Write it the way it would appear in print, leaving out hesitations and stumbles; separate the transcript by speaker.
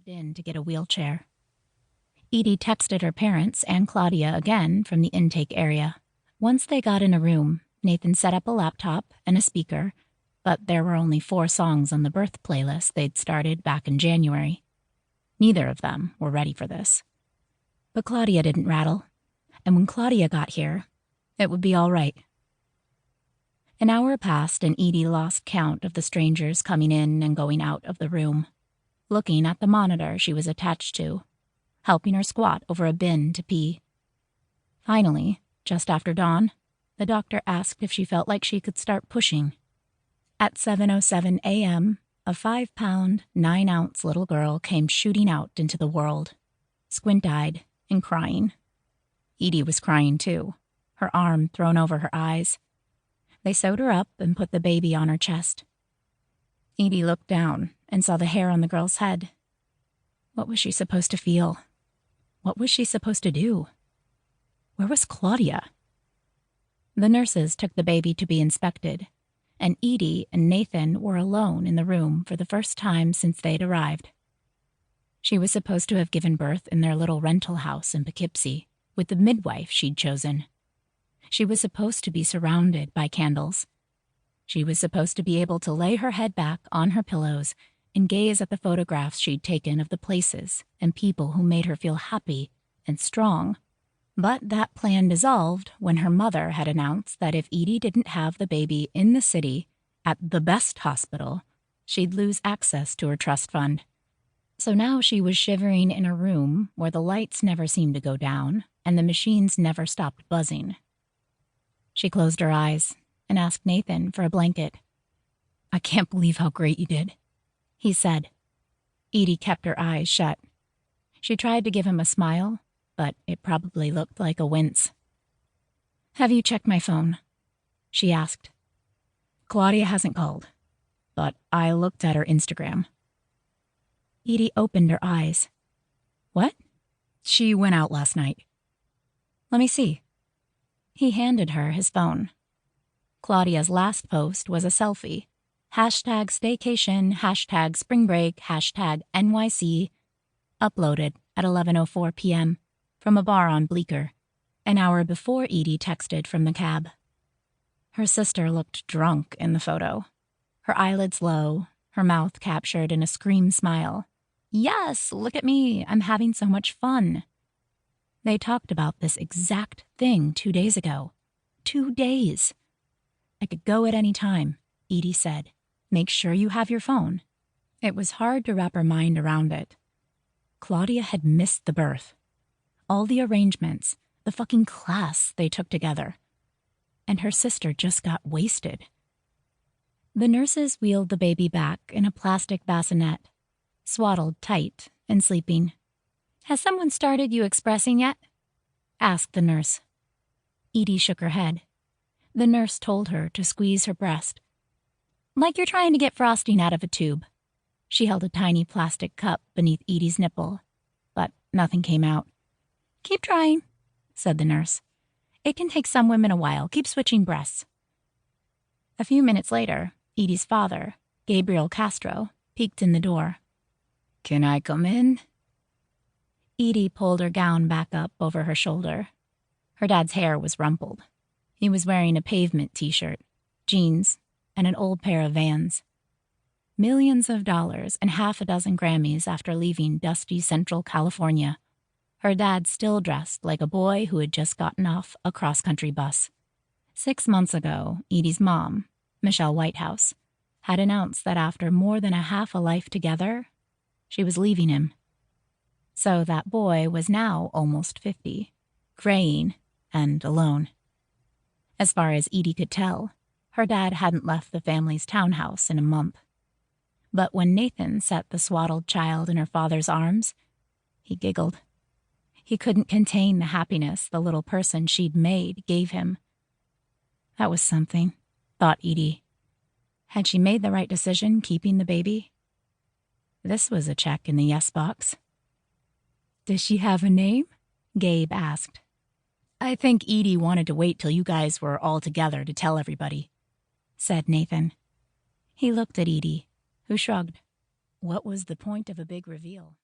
Speaker 1: moved in to get a wheelchair. Edie texted her parents and Claudia again from the intake area. Once they got in a room, Nathan set up a laptop and a speaker, but there were only 4 songs on the birth playlist they'd started back in January. Neither of them were ready for this. But Claudia didn't rattle, and when Claudia got here, it would be all right. An hour passed and Edie lost count of the strangers coming in and going out of the room, looking at the monitor she was attached to, helping her squat over a bin to pee. Finally, just after dawn, the doctor asked if she felt like she could start pushing. At 7:07 a.m., a 5-pound, 9-ounce little girl came shooting out into the world, squint-eyed and crying. Edie was crying too, her arm thrown over her eyes. They sewed her up and put the baby on her chest. Edie looked down and saw the hair on the girl's head. What was she supposed to feel? What was she supposed to do? Where was Claudia? The nurses took the baby to be inspected, and Edie and Nathan were alone in the room for the first time since they'd arrived. She was supposed to have given birth in their little rental house in Poughkeepsie with the midwife she'd chosen. She was supposed to be surrounded by candles. She was supposed to be able to lay her head back on her pillows and gaze at the photographs she'd taken of the places and people who made her feel happy and strong. But that plan dissolved when her mother had announced that if Edie didn't have the baby in the city at the best hospital, she'd lose access to her trust fund. So now she was shivering in a room where the lights never seemed to go down and the machines never stopped buzzing. She closed her eyes and asked Nathan for a blanket. "I can't believe how great you did," he said. Edie kept her eyes shut. She tried to give him a smile, but it probably looked like a wince. "Have you checked my phone?" she asked. "Claudia hasn't called, but I looked at her Instagram." Edie opened her eyes. "What?" "She went out last night." "Let me see." He handed her his phone. Claudia's last post was a selfie. #staycation, #spring break, #NYC, uploaded at 11:04 p.m. from a bar on Bleecker, an hour before Edie texted from the cab. Her sister looked drunk in the photo, her eyelids low, her mouth captured in a scream smile. "Yes, look at me, I'm having so much fun." They talked about this exact thing 2 days ago. 2 days. "I could go at any time," Edie said. "Make sure you have your phone." It was hard to wrap her mind around it. Claudia had missed the birth. All the arrangements, the fucking class they took together. And her sister just got wasted. The nurses wheeled the baby back in a plastic bassinet, swaddled tight and sleeping. "Has someone started you expressing yet?" asked the nurse. Edie shook her head. The nurse told her to squeeze her breast. "Like you're trying to get frosting out of a tube." She held a tiny plastic cup beneath Edie's nipple, but nothing came out. "Keep trying," said the nurse. "It can take some women a while. Keep switching breasts." A few minutes later, Edie's father, Gabriel Castro, peeked in the door. "Can I come in?" Edie pulled her gown back up over her shoulder. Her dad's hair was rumpled. He was wearing a Pavement t-shirt, jeans, and an old pair of Vans. Millions of dollars and half a dozen Grammys after leaving dusty Central California. Her dad still dressed like a boy who had just gotten off a cross-country bus. 6 months ago, Edie's mom, Michelle Whitehouse, had announced that after more than a half a life together, she was leaving him. So that boy was now almost 50, graying and alone. As far as Edie could tell, her dad hadn't left the family's townhouse in a month. But when Nathan set the swaddled child in her father's arms, he giggled. He couldn't contain the happiness the little person she'd made gave him. That was something, thought Edie. Had she made the right decision keeping the baby? This was a check in the yes box. "Does she have a name?" Gabe asked. "I think Edie wanted to wait till you guys were all together to tell everybody," said Nathan. He looked at Edie, who shrugged. What was the point of a big reveal?